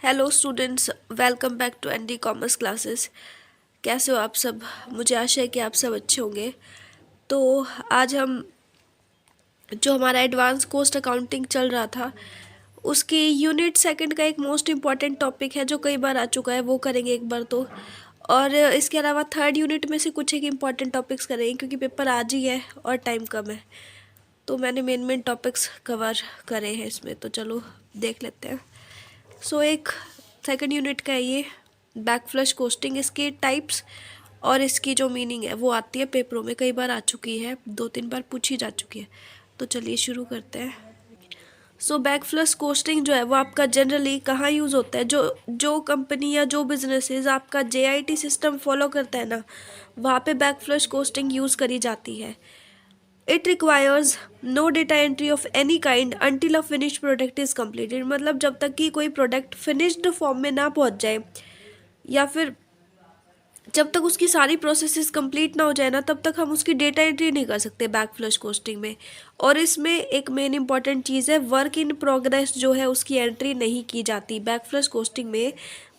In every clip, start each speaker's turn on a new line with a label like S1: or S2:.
S1: Hello students, welcome back to ND commerce classes. कैसे हो आप सब? मुझे आशा है कि आप सब अच्छे होंगे। तो आज हम जो हमारा एडवांस कॉस्ट अकाउंटिंग चल रहा था उसकी यूनिट सेकंड का एक मोस्ट इम्पॉर्टेंट टॉपिक है जो कई बार आ चुका है, वो करेंगे एक बार तो। और इसके अलावा थर्ड यूनिट में से कुछ एक इम्पॉर्टेंट टॉपिक्स करेंगे क्योंकि पेपर आज ही है और टाइम कम है, तो मैंने मेन मेन टॉपिक्स कवर करे हैं इसमें। तो चलो देख लेते हैं। एक सेकंड यूनिट का है ये बैक फ्लश कोस्टिंग। इसके टाइप्स और इसकी जो मीनिंग है वो आती है पेपरों में, कई बार आ चुकी है, 2-3 बार पूछी जा चुकी है। तो चलिए शुरू करते हैं। बैक फ्लश कोस्टिंग जो है वो आपका जनरली कहाँ यूज़ होता है? जो जो कंपनी या जो बिजनेसेस आपका JIT सिस्टम फॉलो करता है ना, वहाँ पे बैक फ्लश कोस्टिंग यूज़ करी जाती है। It requires no data entry of any kind until a finished product is completed. मतलब जब तक कि कोई प्रोडक्ट फिनिश्ड फॉर्म में ना पहुंच जाए या फिर जब तक उसकी सारी प्रोसेसेस कंप्लीट ना हो जाए ना, तब तक हम उसकी डेटा एंट्री नहीं कर सकते बैक फ्लश कोस्टिंग में। और इसमें एक मेन इंपॉर्टेंट चीज़ है, वर्क इन प्रोग्रेस जो है उसकी एंट्री नहीं की जाती। बैक फ्लश कोस्टिंग में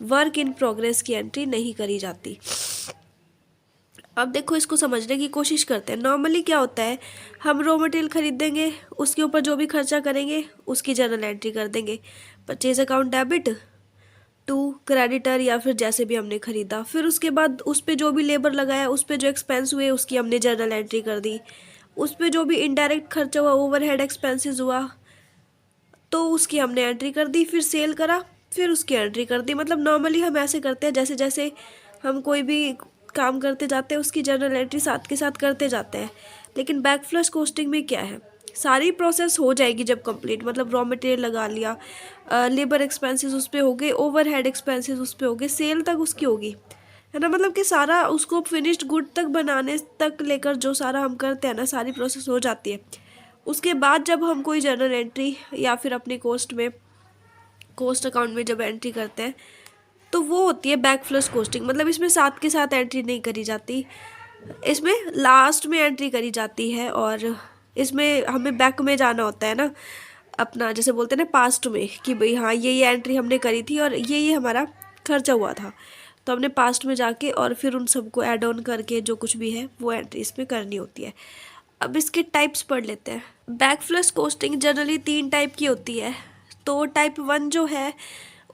S1: वर्क इन प्रोग्रेस की एंट्री नहीं करी जाती। अब देखो, इसको समझने की कोशिश करते हैं। नॉर्मली क्या होता है, हम रॉ मटेरियल खरीदेंगे, उसके ऊपर जो भी खर्चा करेंगे उसकी जर्नल एंट्री कर देंगे। Purchase account debit to creditor या फिर जैसे भी हमने खरीदा। फिर उसके बाद उस पर जो भी लेबर लगाया, उस पर जो एक्सपेंस हुए उसकी हमने जर्नल एंट्री कर दी। उस पर जो भी इनडायरेक्ट खर्चा हुआ, ओवरहेड एक्सपेंसेस हुआ, तो उसकी हमने एंट्री कर दी। फिर सेल करा, फिर उसकी एंट्री कर दी। मतलब नॉर्मली हम ऐसे करते हैं, जैसे जैसे हम कोई भी काम करते जाते हैं उसकी जर्नल एंट्री साथ के साथ करते जाते हैं। लेकिन बैक फ्लश कोस्टिंग में क्या है, सारी प्रोसेस हो जाएगी जब कंप्लीट। मतलब रॉ मटेरियल लगा लिया, लेबर एक्सपेंसेस उस पर हो गए, ओवरहेड एक्सपेंसेस उस पर हो गए, सेल तक उसकी होगी, है ना। मतलब कि सारा उसको फिनिश्ड गुड तक बनाने तक लेकर जो सारा हम करते हैं ना, सारी प्रोसेस हो जाती है। उसके बाद जब हम कोई जर्नल एंट्री या फिर अपनी कॉस्ट अकाउंट में जब एंट्री करते हैं, तो वो होती है बैक फ्लश कोस्टिंग। मतलब इसमें साथ के साथ एंट्री नहीं करी जाती, इसमें लास्ट में एंट्री करी जाती है। और इसमें हमें बैक में जाना होता है ना, अपना जैसे बोलते हैं ना पास्ट में, कि भाई हाँ ये एंट्री हमने करी थी और ये हमारा खर्चा हुआ था, तो हमने पास्ट में जाके और फिर उन सबको ऐड ऑन करके जो कुछ भी है वो एंट्री इसमें करनी होती है। अब इसके टाइप्स पढ़ लेते हैं। Back flush costing generally 3 type की होती है। तो टाइप 1 जो है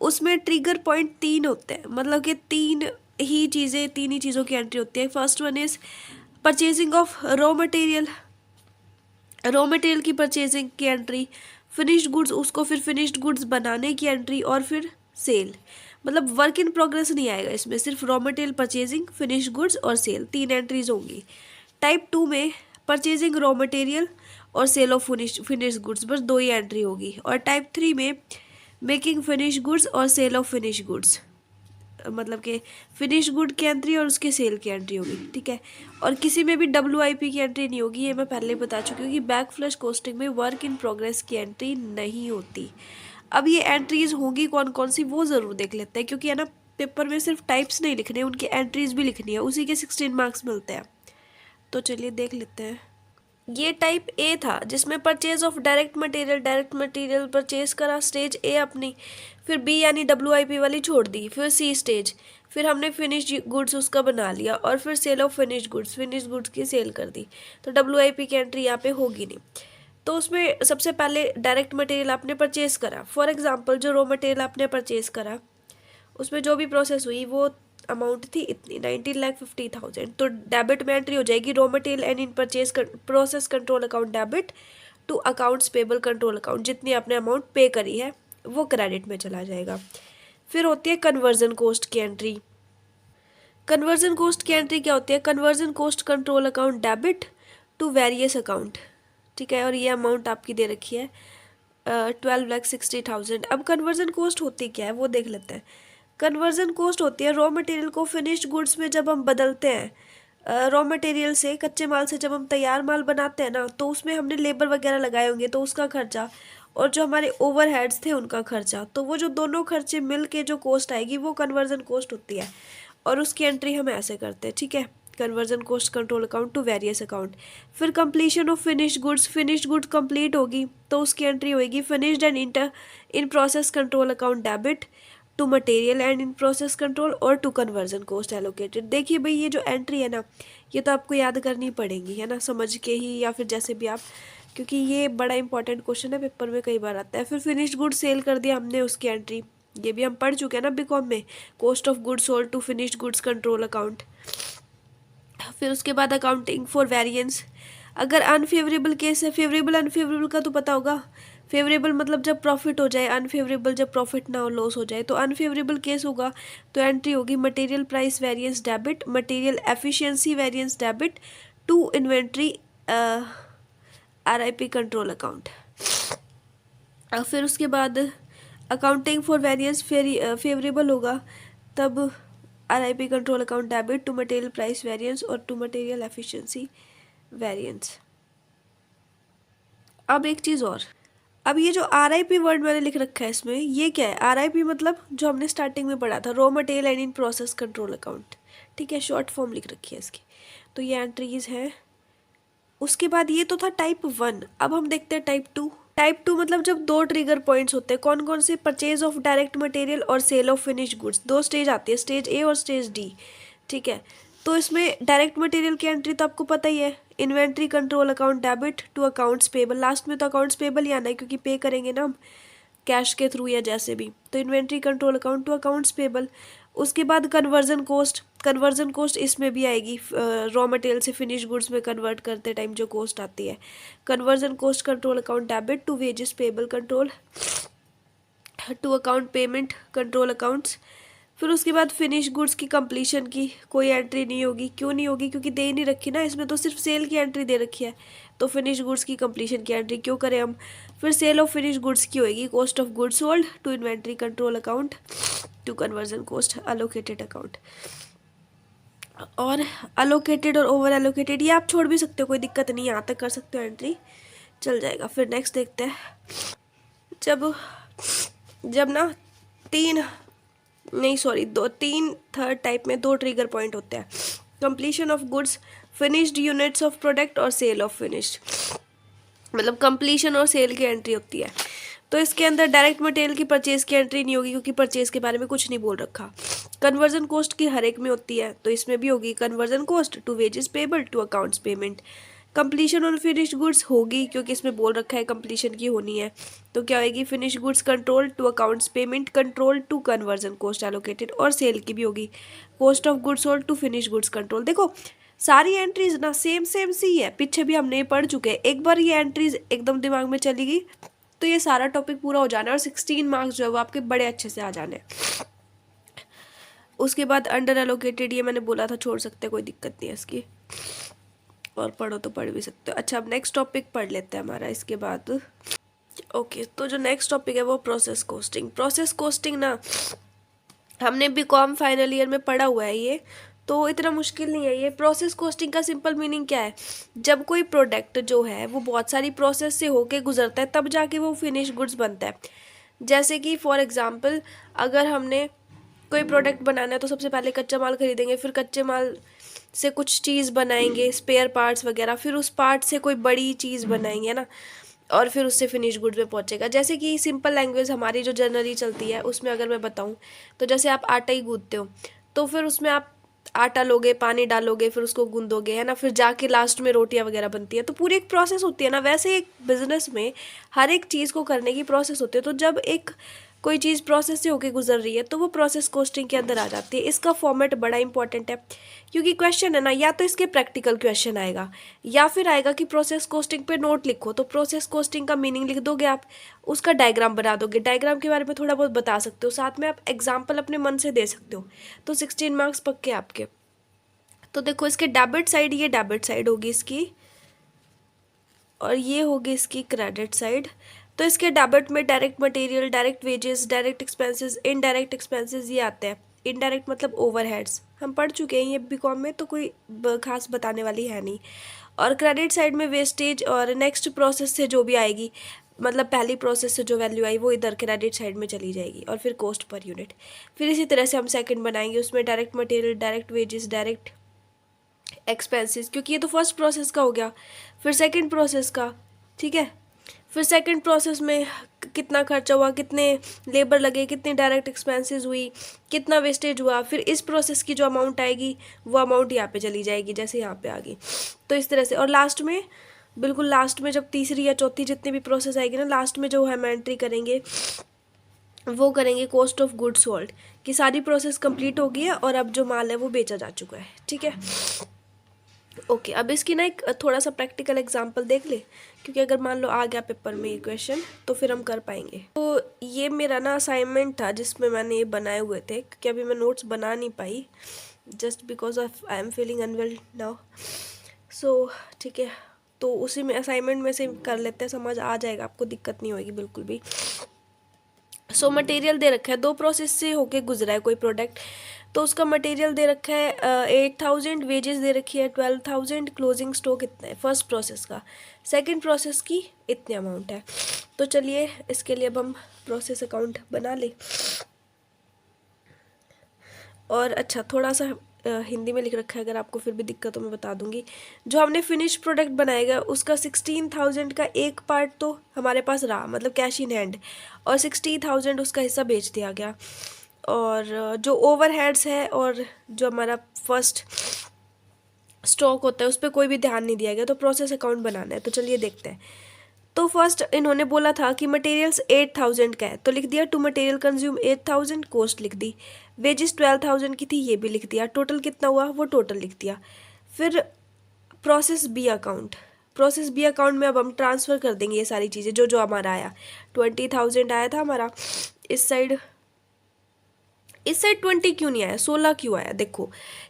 S1: उसमें ट्रिगर पॉइंट 3 होते हैं। मतलब कि तीन ही चीज़ों की एंट्री होती है। First one is purchasing of raw material की परचेजिंग की एंट्री, फिनिश्ड गुड्स, उसको फिर फिनिश्ड गुड्स बनाने की एंट्री, और फिर सेल। मतलब वर्क इन प्रोग्रेस नहीं आएगा इसमें, सिर्फ raw material purchasing, finished goods और सेल, 3 एंट्रीज होंगी। टाइप 2 में परचेजिंग रॉ मटेरियल और सेल ऑफ फिनिश्ड गुड्स, बस 2 ही एंट्री होगी। और टाइप 3 में मेकिंग फिनिश गुड्स और सेल ऑफ फिनिश गुड्स, मतलब कि फिनिश गुड की एंट्री और उसके सेल की एंट्री होगी, ठीक है। और किसी में भी WIP की एंट्री नहीं होगी, ये मैं पहले बता चुकी हूँ कि बैक फ्लश कोस्टिंग में वर्क इन प्रोग्रेस की एंट्री नहीं होती। अब ये एंट्रीज होंगी कौन कौन सी वो ज़रूर देख लेते हैं, क्योंकि है ना पेपर में सिर्फ टाइप्स नहीं लिखने, उनकी एंट्रीज भी लिखनी है, उसी के 16 मार्क्स मिलते हैं। तो चलिए देख लेते हैं। ये टाइप ए था जिसमें purchase of direct material purchase करा, स्टेज ए अपनी। फिर बी यानी WIP वाली छोड़ दी। फिर सी स्टेज, फिर हमने फिनिश्ड गुड्स उसका बना लिया, और फिर सेल ऑफ फिनिश्ड गुड्स की सेल कर दी। तो WIP की एंट्री यहाँ पे होगी नहीं। तो उसमें सबसे पहले डायरेक्ट मटेरियल आपने परचेज करा। फॉर एग्जाम्पल जो रॉ मटेरियल आपने परचेज करा उसमें जो भी प्रोसेस हुई वो अमाउंट थी इतनी, 19,50,000। तो डेबिट में एंट्री हो जाएगी raw material and in purchase process control account debit to accounts payable control account. जितनी आपने अमाउंट पे करी है वो क्रेडिट में चला जाएगा। फिर होती है कन्वर्जन कोस्ट की एंट्री। कन्वर्जन कोस्ट की एंट्री क्या होती है? Conversion cost control account debit to various account, ठीक है। और ये अमाउंट आपकी दे रखी है 12,60,000। अब कन्वर्जन कोस्ट होती क्या है वो देख लेते हैं। कन्वर्जन कॉस्ट होती है रॉ मटेरियल को फिनिश्ड गुड्स में जब हम बदलते हैं, रॉ मटेरियल से, कच्चे माल से जब हम तैयार माल बनाते हैं ना, तो उसमें हमने लेबर वगैरह लगाए होंगे तो उसका खर्चा, और जो हमारे ओवरहेड्स थे उनका खर्चा, तो वो जो दोनों खर्चे मिल के जो कॉस्ट आएगी वो कन्वर्जन कॉस्ट होती है। और उसकी एंट्री हम ऐसे करते हैं, ठीक है। Conversion cost control account to various account. फिर completion of finished goods complete होगी तो उसकी एंट्री होगी finished and in process control account debit to material and in process control और टू कन्वर्जन कॉस्ट एलोकेटेड। देखिए भाई ये जो एंट्री है ना, ये तो आपको याद करनी पड़ेगी, है ना, समझ के ही या फिर जैसे भी आप, क्योंकि ये बड़ा इंपॉर्टेंट क्वेश्चन है, पेपर में कई बार आता है। फिर फिनिश्ड गुड्स सेल कर दिया हमने, उसकी एंट्री, ये भी हम पढ़ चुके हैं ना बीकॉम में, cost of goods sold to finished goods control account. फिर उसके बाद अकाउंटिंग फॉर वेरिएंस, अगर अनफेवरेबल केस है, फेवरेबल अनफेवरेबल का तो पता होगा, फेवरेबल मतलब जब प्रॉफिट हो जाए, अनफेवरेबल जब प्रॉफिट ना हो, लॉस हो जाए। तो अनफेवरेबल केस होगा तो एंट्री होगी material price variance debit, material efficiency variance debit to inventory RIP control account. फिर उसके बाद अकाउंटिंग फॉर वेरिएंस फेवरेबल होगा तब RIP control account debit to material price variance और टू मटेरियल एफिशिएंसी वेरिएंस। अब एक चीज़ और, अब ये जो RIP वर्ड मैंने लिख रखा है इसमें, ये क्या है? RIP मतलब जो हमने स्टार्टिंग में पढ़ा था, raw material and in process control account, ठीक है, शॉर्ट फॉर्म लिख रखी है इसकी। तो ये एंट्रीज है। उसके बाद ये तो था टाइप 1, अब हम देखते हैं टाइप 2। टाइप 2 मतलब जब दो ट्रिगर पॉइंट्स होते हैं, कौन कौन से? परचेज ऑफ डायरेक्ट मटेरियल और सेल ऑफ फिनिश गुड्स, दो स्टेज आती है, स्टेज A और स्टेज D, ठीक है। तो इसमें डायरेक्ट मटेरियल की एंट्री तो आपको पता ही है, inventory control account debit to accounts payable, last में तो अकाउंट्स पेबल ही आना है क्योंकि पे करेंगे ना हम कैश के थ्रू या जैसे भी, तो inventory control account to accounts payable. उसके बाद कन्वर्जन कॉस्ट, कन्वर्जन कॉस्ट इसमें भी आएगी, रॉ मटेरियल से फिनिश गुड्स में कन्वर्ट करते टाइम जो कॉस्ट आती है, conversion cost control account debit to wages payable control to account payment control accounts. फिर उसके बाद फिनिश गुड्स की कंप्लीशन की कोई एंट्री नहीं होगी, क्यों नहीं होगी? क्योंकि दे नहीं रखी ना, इसमें तो सिर्फ सेल की एंट्री दे रखी है, तो फिनिश गुड्स की कंप्लीशन की एंट्री क्यों करें हम। फिर सेल ऑफ फिनिश गुड्स की होगी, cost of goods sold to inventory control account to conversion cost allocated account. और अलोकेटेड और ओवर एलोकेटेड ये आप छोड़ भी सकते हो, कोई दिक्कत नहीं है, यहाँ तक कर सकते हो एंट्री, चल जाएगा। फिर नेक्स्ट देखते हैं, जब ना तीन थर्ड टाइप में दो ट्रिगर पॉइंट होते हैं, completion of goods, finished units of product और सेल ऑफ फिनिश्ड, मतलब कंप्लीशन और सेल की एंट्री होती है। तो इसके अंदर डायरेक्ट मटेरियल की परचेज की एंट्री नहीं होगी क्योंकि परचेज के बारे में कुछ नहीं बोल रखा। कन्वर्जन कॉस्ट की हर एक में होती है, तो इसमें भी होगी conversion cost to wages payable to accounts payment. Completion on finished goods होगी क्योंकि इसमें बोल रखा है कंप्लीशन की होनी है, तो क्या होगी? Finish goods control to accounts payment control to conversion cost allocated. और सेल की भी होगी, cost of goods sold to finish goods control. देखो सारी एंट्रीज ना सेम सी है, पीछे भी हमने पढ़ चुके हैं, एक बार ये एंट्रीज एकदम दिमाग में चली गई तो ये सारा टॉपिक पूरा हो जाना है और 16 मार्क्स जो है वो आपके बड़े अच्छे से आ जाने। उसके बाद अंडर एलोकेटेड, ये मैंने बोला था छोड़ सकते, कोई दिक्कत नहीं है इसकी, और पढ़ो तो पढ़ भी सकते हो। अच्छा अब नेक्स्ट टॉपिक पढ़ लेते हैं हमारा इसके बाद। ओके तो जो नेक्स्ट टॉपिक है वो प्रोसेस कोस्टिंग। प्रोसेस कोस्टिंग ना हमने बीकॉम फाइनल ईयर में पढ़ा हुआ है, ये तो इतना मुश्किल नहीं है ये। प्रोसेस कोस्टिंग का सिंपल मीनिंग क्या है? जब कोई प्रोडक्ट जो है वो बहुत सारी प्रोसेस से होके गुजरता है तब जाके वो फिनिश गुड्स बनता है। जैसे कि फॉर एग्जांपल अगर हमने कोई प्रोडक्ट बनाना है तो सबसे पहले कच्चा माल खरीदेंगे, फिर कच्चे माल से कुछ चीज़ बनाएंगे, स्पेयर पार्ट्स वगैरह, फिर उस पार्ट से कोई बड़ी चीज़ बनाएंगे ना, और फिर उससे फिनिश गुड में पहुंचेगा। जैसे कि सिंपल लैंग्वेज हमारी जो जनरली चलती है उसमें अगर मैं बताऊं तो जैसे आप आटा ही गूंथते हो तो फिर उसमें आप आटा लोगे, पानी डालोगे, फिर उसको गूंदोगे, है ना, फिर जाके लास्ट में रोटियां वगैरह बनती है, तो पूरी एक प्रोसेस होती है ना। वैसे एक बिजनेस में हर एक चीज़ को करने की प्रोसेस होती है, तो जब एक कोई चीज़ प्रोसेस से होके गुजर रही है तो वो प्रोसेस कोस्टिंग के अंदर आ जाती है। इसका फॉर्मेट बड़ा इंपॉर्टेंट है क्योंकि क्वेश्चन है ना, या तो इसके प्रैक्टिकल क्वेश्चन आएगा या फिर आएगा कि प्रोसेस कोस्टिंग पे नोट लिखो, तो प्रोसेस कोस्टिंग का मीनिंग लिख दोगे आप, उसका डायग्राम बना दोगे, डायग्राम के बारे में थोड़ा बहुत बता सकते हो, साथ में आप एग्जाम्पल अपने मन से दे सकते हो, तो 16 मार्क्स पक्के आपके। तो देखो इसके डेबिट साइड, ये डेबिट साइड होगी इसकी और ये होगी इसकी क्रेडिट साइड। तो इसके डेबिट में direct material, direct wages, direct expenses, indirect expenses ये आते हैं। इनडायरेक्ट मतलब ओवरहेड्स, हम पढ़ चुके हैं ये बीकॉम में, तो कोई खास बताने वाली है नहीं। और क्रेडिट साइड में वेस्टेज और नेक्स्ट प्रोसेस से जो भी आएगी, मतलब पहली प्रोसेस से जो वैल्यू आई वो इधर क्रेडिट साइड में चली जाएगी, और फिर कॉस्ट पर यूनिट। फिर इसी तरह से हम सेकंड बनाएंगे, उसमें direct material, direct wages, direct expenses, क्योंकि ये तो फर्स्ट प्रोसेस का हो गया, फिर सेकंड प्रोसेस का, ठीक है, फिर सेकंड प्रोसेस में कितना खर्चा हुआ, कितने लेबर लगे, कितनी डायरेक्ट एक्सपेंसेस हुई, कितना वेस्टेज हुआ, फिर इस प्रोसेस की जो अमाउंट आएगी वो अमाउंट यहाँ पे चली जाएगी, जैसे यहाँ पे आ गई। तो इस तरह से, और लास्ट में, बिल्कुल लास्ट में जब तीसरी या चौथी जितनी भी प्रोसेस आएगी ना, लास्ट में जो हम एंट्री करेंगे वो करेंगे कॉस्ट ऑफ गुड्स सोल्ड, कि सारी प्रोसेस कंप्लीट हो गई है और अब जो माल है वो बेचा जा चुका है। ठीक है, ओके। अब इसकी ना एक थोड़ा सा प्रैक्टिकल एग्जांपल देख ले, क्योंकि अगर मान लो आ गया पेपर में ये क्वेश्चन तो फिर हम कर पाएंगे। तो ये मेरा ना असाइनमेंट था जिसमें मैंने ये बनाए हुए थे, क्योंकि अभी मैं नोट्स बना नहीं पाई just because of I am feeling unwell now. So ठीक है, तो उसी में असाइनमेंट में से कर लेते हैं, समझ आ जाएगा आपको, दिक्कत नहीं होगी बिल्कुल भी। सो मटेरियल दे रखा है, 2 प्रोसेस से होके गुजरा है कोई प्रोडक्ट, तो उसका मटेरियल दे रखा है 8000, वेजेस दे रखी है 12000, क्लोजिंग स्टॉक इतना है फर्स्ट प्रोसेस का, सेकंड प्रोसेस की इतनी अमाउंट है। तो चलिए इसके लिए अब हम प्रोसेस अकाउंट बना लें। और अच्छा, थोड़ा सा हिंदी में लिख रखा है, अगर आपको फिर भी दिक्कत हो मैं बता दूंगी। जो हमने फिनिश प्रोडक्ट बनाएगा उसका 16000 का एक पार्ट तो हमारे पास रहा, मतलब कैश इन हैंड, और 60000 उसका हिस्सा बेच दिया गया। और जो ओवरहेड्स है और जो हमारा फर्स्ट स्टॉक होता है उस पर कोई भी ध्यान नहीं दिया गया, तो प्रोसेस अकाउंट बनाना है। तो चलिए देखते हैं। तो फर्स्ट इन्होंने बोला था कि मटेरियल्स 8000 का है, तो लिख दिया टू मटेरियल कंज्यूम 8000, कॉस्ट लिख दी। वेजेस 12000 की थी, ये भी लिख दिया। टोटल कितना हुआ वो टोटल लिख दिया। फिर process B account, process B account में अब हम ट्रांसफ़र कर देंगे ये सारी चीज़ें जो जो हमारा आया। 20000 आया था हमारा, इस साइड 20 क्यों नहीं आया, 16 क्यों आया, देखो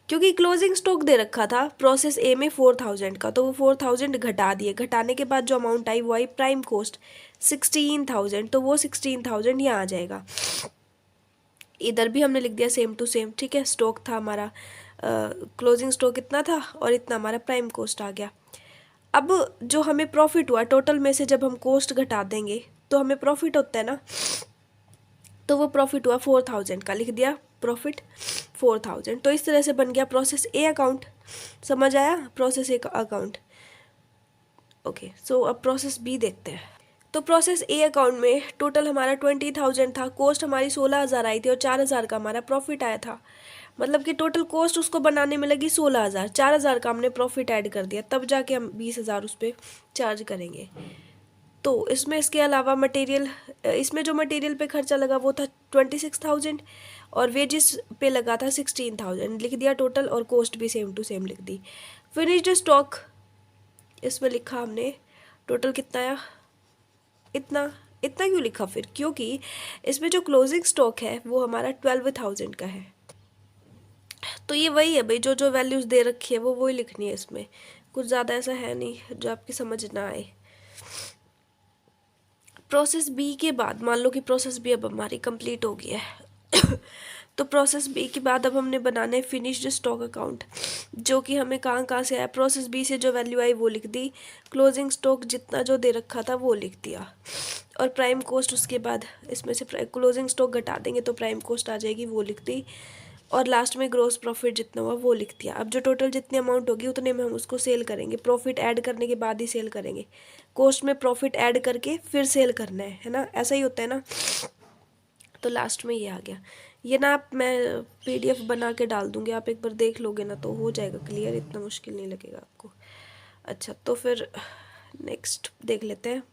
S1: क्योंकि क्लोजिंग स्टॉक दे रखा था प्रोसेस ए में 4000 का, तो वो 4000 घटा दिए। घटाने के बाद जो अमाउंट आई वो आई प्राइम कॉस्ट 16000, तो वो 16000 यहाँ आ जाएगा। इधर भी हमने लिख दिया सेम टू सेम। ठीक है, स्टॉक था हमारा, क्लोजिंग स्टॉक इतना था और इतना हमारा प्राइम कॉस्ट आ गया। अब जो हमें प्रॉफिट हुआ टोटल में से जब हम कॉस्ट घटा देंगे तो हमें प्रॉफिट होता है ना, तो वो प्रॉफिट हुआ 4000 का, लिख दिया प्रॉफिट 4000। तो इस तरह से बन गया प्रोसेस ए अकाउंट। समझ आया, प्रोसेस ए अकाउंट। ओके, सो अब प्रोसेस बी देखते हैं। तो प्रोसेस ए अकाउंट में टोटल हमारा 20000 था, कॉस्ट हमारी 16000 आई थी और 4000 का हमारा प्रॉफिट आया था। मतलब कि टोटल कॉस्ट उसको बनाने में लगी 16000, 4000 का हमने प्रॉफिट ऐड कर दिया, तब जाके हम 20000 उस पर चार्ज करेंगे। तो इसमें इसके अलावा मटेरियल, इसमें जो मटेरियल पे खर्चा लगा वो था 26000 और वेजेस पे लगा था 16000, लिख दिया टोटल, और कॉस्ट भी सेम टू सेम लिख दी। फिनिश्ड स्टॉक इसमें लिखा हमने टोटल कितना आया, इतना। इतना क्यों लिखा फिर, क्योंकि इसमें जो क्लोजिंग स्टॉक है वो हमारा 12000 का है। तो ये वही है भाई, जो जो वैल्यूज़ दे रखी है वो वही लिखनी है इसमें, कुछ ज़्यादा ऐसा है नहीं जो आपकी समझ ना आए। प्रोसेस बी के बाद मान लो कि प्रोसेस बी अब हमारी कंप्लीट हो गई है तो प्रोसेस बी के बाद अब हमने बनाना है फिनिश्ड स्टॉक अकाउंट, जो कि हमें कहाँ कहाँ से आया। प्रोसेस बी से जो वैल्यू आई वो लिख दी, क्लोजिंग स्टॉक जितना जो दे रखा था वो लिख दिया, और प्राइम कॉस्ट उसके बाद इसमें से क्लोजिंग स्टॉक घटा देंगे तो प्राइम कॉस्ट आ जाएगी, वो लिख दी, और लास्ट में ग्रोस प्रॉफिट जितना हुआ वो लिख दिया। अब जो टोटल जितनी अमाउंट होगी उतने में हम उसको सेल करेंगे, प्रॉफिट ऐड करने के बाद ही सेल करेंगे। कॉस्ट में प्रॉफिट ऐड करके फिर सेल करना है ना, ऐसा ही होता है ना। तो लास्ट में ये आ गया। ये ना आप, मैं पीडीएफ बना के डाल दूँगी, आप एक बार देख लोगे ना तो हो जाएगा क्लियर, इतना मुश्किल नहीं लगेगा आपको। अच्छा, तो फिर नेक्स्ट देख लेते हैं।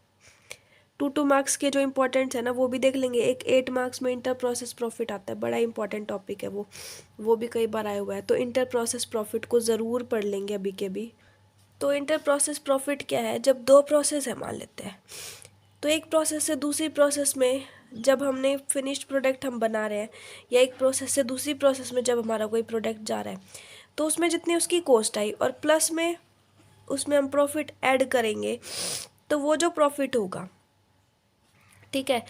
S1: 2 मार्क्स के जो इंपॉर्टेंट्स है ना वो भी देख लेंगे। एक 8 मार्क्स में इंटर प्रोसेस प्रॉफिट आता है, बड़ा इंपॉर्टेंट टॉपिक है वो भी कई बार आया हुआ है, तो इंटर प्रोसेस प्रॉफिट को ज़रूर पढ़ लेंगे अभी के भी। तो इंटर प्रोसेस प्रॉफिट क्या है, जब 2 प्रोसेस है मान लेते हैं, तो एक प्रोसेस से दूसरी प्रोसेस में जब हमने फिनिश्ड प्रोडक्ट हम बना रहे हैं, या एक प्रोसेस से दूसरी प्रोसेस में जब हमारा कोई प्रोडक्ट जा रहा है, तो उसमें जितनी उसकी कॉस्ट आई और प्लस में उसमें हम प्रॉफिट ऐड करेंगे, तो वो जो प्रॉफिट होगा, ठीक है।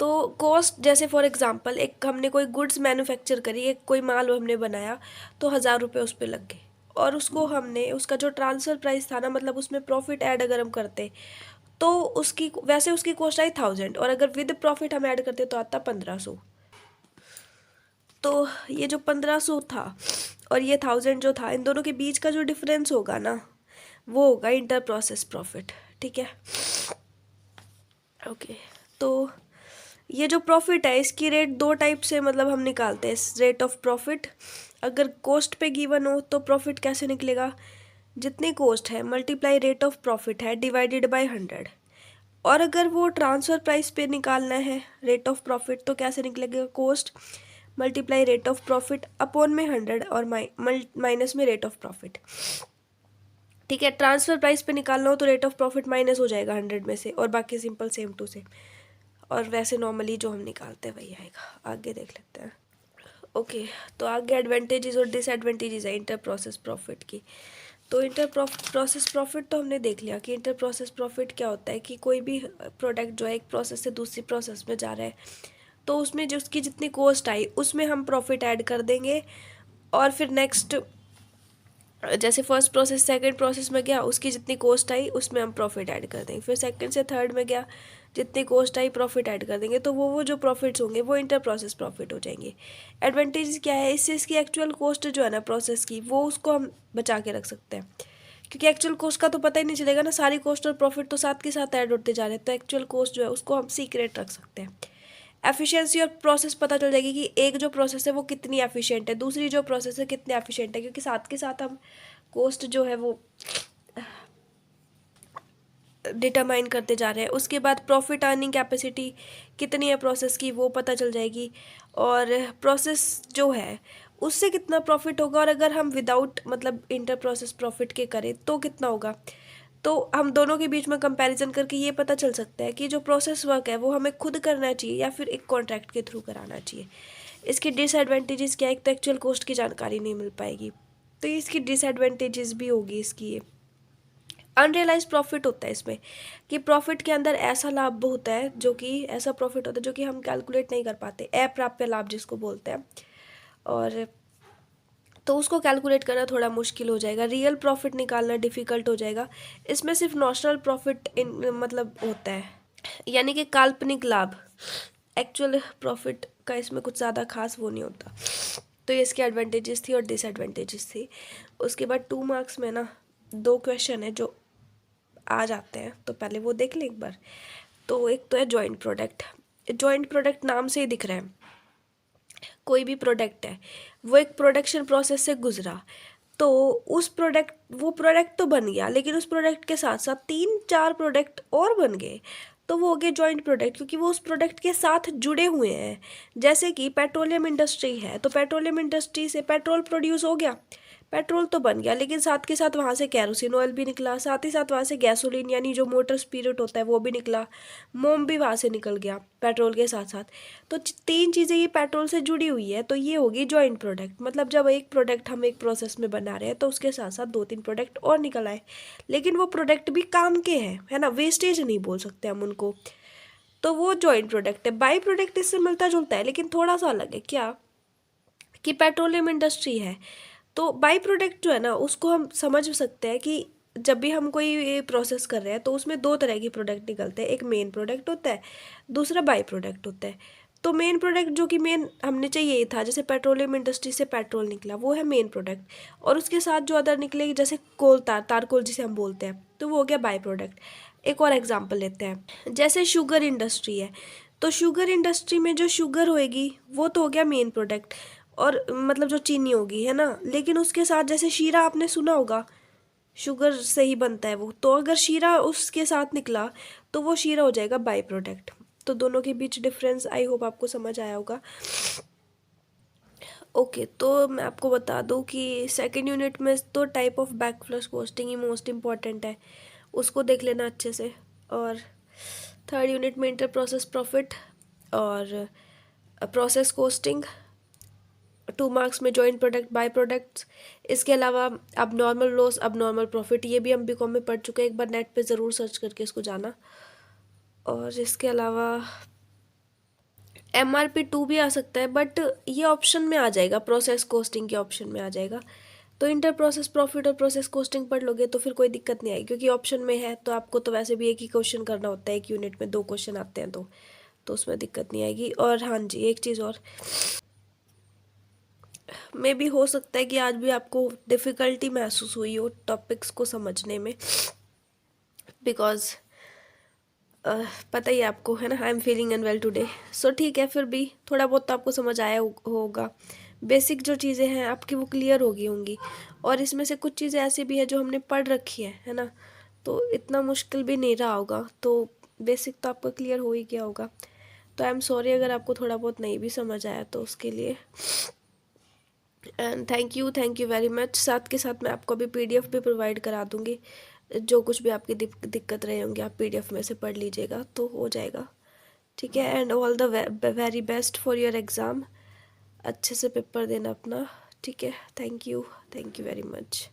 S1: तो कॉस्ट जैसे फॉर एग्जांपल एक हमने कोई गुड्स मैन्युफैक्चर करी, एक कोई माल हमने बनाया, तो 1000 रुपये उस पर लग गए, और उसको हमने उसका जो ट्रांसफ़र प्राइस था ना, मतलब उसमें प्रॉफिट ऐड अगर हम करते तो उसकी वैसे उसकी कॉस्ट आई 1000, और अगर विद प्रॉफिट हम ऐड करते तो आता 1500। तो ये जो 1500 था और ये 1000 जो था, इन दोनों के बीच का जो डिफरेंस होगा ना वो होगा इंटर प्रोसेस प्रॉफिट। ठीक है, ओके, तो ये जो प्रॉफिट है इसकी रेट दो टाइप से मतलब हम निकालते हैं रेट ऑफ प्रॉफिट। अगर कॉस्ट पे गिवन हो तो प्रॉफिट कैसे निकलेगा, जितनी कॉस्ट है मल्टीप्लाई रेट ऑफ प्रॉफिट है डिवाइडेड बाय 100। और अगर वो ट्रांसफ़र प्राइस पे निकालना है रेट ऑफ प्रॉफिट तो कैसे निकलेगा, cost multiply rate of profit upon में 100 और माइनस में रेट ऑफ प्रॉफिट। ठीक है, ट्रांसफ़र प्राइस पे निकालना हो तो रेट ऑफ प्रॉफिट माइनस हो जाएगा 100 में से और बाकी सिंपल सेम टू सेम। और वैसे नॉर्मली जो हम निकालते हैं वही आएगा। आगे देख लेते हैं। ओके, तो आगे एडवांटेजेस और डिसएडवांटेजेस है इंटर प्रोसेस प्रॉफिट की। तो इंटर प्रोसेस प्रॉफिट तो हमने देख लिया कि इंटर प्रोसेस प्रॉफिट क्या होता है कि कोई भी प्रोडक्ट जो है एक प्रोसेस से दूसरी प्रोसेस में जा रहा है तो उसमें जो उसकी जितनी कॉस्ट आई उसमें हम प्रॉफिट ऐड कर देंगे और फिर नेक्स्ट जैसे फर्स्ट प्रोसेस सेकंड प्रोसेस में गया उसकी जितनी कॉस्ट आई उसमें हम प्रॉफिट ऐड कर देंगे, फिर सेकंड से थर्ड में गया जितनी कॉस्ट आई प्रॉफिट ऐड कर देंगे, तो वो जो प्रॉफिट्स होंगे वो इंटर प्रोसेस प्रॉफिट हो जाएंगे। एडवांटेज क्या है, इससे इसकी एक्चुअल कॉस्ट जो है ना प्रोसेस की वो उसको हम बचा के रख सकते हैं, क्योंकि एक्चुअल कॉस्ट का तो पता ही नहीं चलेगा ना, सारी कॉस्ट और प्रॉफिट तो साथ के साथ ऐड होते जा रहे हैं, तो एक्चुअल कॉस्ट जो है उसको हम सीक्रेट रख सकते हैं। एफिशिएंसी और प्रोसेस पता चल जाएगी कि एक जो प्रोसेस है वो कितनी एफिशिएंट है, दूसरी जो प्रोसेस है कितनी एफिशिएंट है, क्योंकि साथ के साथ हम कॉस्ट जो है वो डिटरमाइन करते जा रहे हैं। उसके बाद प्रॉफिट अर्निंग कैपेसिटी कितनी है प्रोसेस की वो पता चल जाएगी, और प्रोसेस जो है उससे कितना प्रॉफिट होगा, और अगर हम विदाउट मतलब इंटर प्रोसेस प्रॉफिट के करें तो कितना होगा। तो हम दोनों के बीच में कंपैरिजन करके ये पता चल सकता है कि जो प्रोसेस वर्क है वो हमें खुद करना चाहिए या फिर एक कॉन्ट्रैक्ट के थ्रू कराना चाहिए। इसके डिसएडवांटेजेस क्या है, एक तो एक्चुअल कॉस्ट की जानकारी नहीं मिल पाएगी, तो इसकी डिसएडवांटेजेस भी होगी इसकी। ये अनरियलाइज प्रॉफिट होता है इसमें कि प्रॉफिट के अंदर ऐसा लाभ होता है जो कि ऐसा प्रॉफिट होता है जो कि हम कैलकुलेट नहीं कर पाते, अप्राप्य लाभ जिसको बोलते हैं, और तो उसको कैलकुलेट करना थोड़ा मुश्किल हो जाएगा, रियल प्रॉफिट निकालना डिफ़िकल्ट हो जाएगा। इसमें सिर्फ नॉशनल प्रॉफिट मतलब होता है, यानी कि काल्पनिक लाभ, एक्चुअल प्रॉफिट का इसमें कुछ ज़्यादा खास वो नहीं होता। तो ये इसके एडवांटेजेस थी और डिसएडवांटेजेस थी। उसके बाद 2 मार्क्स में ना 2 क्वेश्चन है जो आ जाते हैं, तो पहले वो देख लें एक बार। तो एक तो है जॉइंट प्रोडक्ट। जॉइंट प्रोडक्ट नाम से ही दिख रहा है, कोई भी प्रोडक्ट है वो एक प्रोडक्शन प्रोसेस से गुजरा, तो उस प्रोडक्ट वो प्रोडक्ट तो बन गया, लेकिन उस प्रोडक्ट के साथ साथ 3-4 प्रोडक्ट और बन गए, तो वो हो गए जॉइंट प्रोडक्ट, क्योंकि वो उस प्रोडक्ट के साथ जुड़े हुए हैं। जैसे कि पेट्रोलियम इंडस्ट्री है तो पेट्रोलियम इंडस्ट्री से पेट्रोल प्रोड्यूस हो गया, पेट्रोल तो बन गया, लेकिन साथ के साथ वहाँ से कैरोसिन ऑयल भी निकला, साथ ही साथ वहाँ से गैसोलीन यानी जो मोटर स्पिरिट होता है वो भी निकला, मोम भी वहाँ से निकल गया पेट्रोल के साथ साथ। तो 3 चीज़ें ये पेट्रोल से जुड़ी हुई है, तो ये होगी जॉइंट प्रोडक्ट। मतलब जब एक प्रोडक्ट हम एक प्रोसेस में बना रहे हैं तो उसके साथ साथ 2-3 प्रोडक्ट और निकल आए, लेकिन वो प्रोडक्ट भी काम के हैं, है ना, वेस्टेज नहीं बोल सकते हम उनको, तो वो जॉइंट प्रोडक्ट है। बाई प्रोडक्ट इससे मिलता जुलता है लेकिन थोड़ा सा अलग है, क्या कि पेट्रोलियम इंडस्ट्री है तो बाई प्रोडक्ट जो है ना उसको हम समझ सकते हैं कि जब भी हम कोई प्रोसेस कर रहे हैं तो उसमें 2 तरह की प्रोडक्ट निकलते हैं, एक मेन प्रोडक्ट होता है, दूसरा बाई प्रोडक्ट होता है। तो मेन प्रोडक्ट जो कि मेन हमने चाहिए था, जैसे पेट्रोलियम इंडस्ट्री से पेट्रोल निकला वो है मेन प्रोडक्ट, और उसके साथ जो अदर निकलेगी जैसे कोल तारकोल जिसे हम बोलते हैं, तो वो हो गया बाई प्रोडक्ट। एक और एग्जाम्पल लेते हैं, जैसे शुगर इंडस्ट्री है तो शुगर इंडस्ट्री में जो शुगर होएगी वो तो हो गया मेन प्रोडक्ट, और मतलब जो चीनी होगी, है ना, लेकिन उसके साथ जैसे शीरा आपने सुना होगा शुगर से ही बनता है वो, तो अगर शीरा उसके साथ निकला तो वो शीरा हो जाएगा बाई प्रोडक्ट। तो दोनों के बीच डिफरेंस आई होप आपको समझ आया होगा। ओके, तो मैं आपको बता दूं कि सेकंड यूनिट में तो टाइप ऑफ बैकफ्लश कॉस्टिंग ही मोस्ट इम्पॉर्टेंट है, उसको देख लेना अच्छे से, और थर्ड यूनिट में इंटर प्रोसेस प्रॉफिट और प्रोसेस कॉस्टिंग, 2 मार्क्स में जॉइंट प्रोडक्ट बाय प्रोडक्ट्स। इसके अलावा abnormal loss abnormal profit, ये भी हम बीकॉम में पढ़ चुके हैं, एक बार नेट पे ज़रूर सर्च करके इसको जाना। और इसके अलावा MRP2 भी आ सकता है, बट ये ऑप्शन में आ जाएगा, प्रोसेस कॉस्टिंग के ऑप्शन में आ जाएगा। तो इंटर प्रोसेस प्रॉफिट और प्रोसेस कॉस्टिंग पढ़ लोगे तो फिर कोई दिक्कत नहीं आएगी, क्योंकि ऑप्शन में है तो आपको तो वैसे भी एक ही क्वेश्चन करना होता है, एक यूनिट में 2 क्वेश्चन आते हैं, तो उसमें दिक्कत नहीं आएगी। और हाँ जी, एक चीज़ और, मे भी हो सकता है कि आज भी आपको डिफ़िकल्टी महसूस हुई हो टॉपिक्स को समझने में, बिकॉज पता ही है आपको, है ना, I am feeling unwell today. So ठीक है, फिर भी थोड़ा बहुत तो आपको समझ आया होगा। बेसिक जो चीज़ें हैं आपकी वो क्लियर हो गई होंगी, और इसमें से कुछ चीज़ें ऐसी भी है जो हमने पढ़ रखी है ना, तो इतना मुश्किल भी नहीं रहा होगा। तो बेसिक तो आपका क्लियर हो ही गया होगा। तो आई एम सॉरी अगर आपको थोड़ा बहुत नहीं भी समझ आया तो उसके लिए। And thank you very much. साथ के साथ मैं आपको अभी पीडीएफ भी प्रोवाइड करा दूँगी। जो कुछ भी आपकी दिक्कत रहे होंगे आप पीडीएफ में से पढ़ लीजिएगा तो हो जाएगा। ठीक है, and all the very best for your exam. अच्छे से पेपर देना अपना। ठीक है, थैंक यू वेरी मच।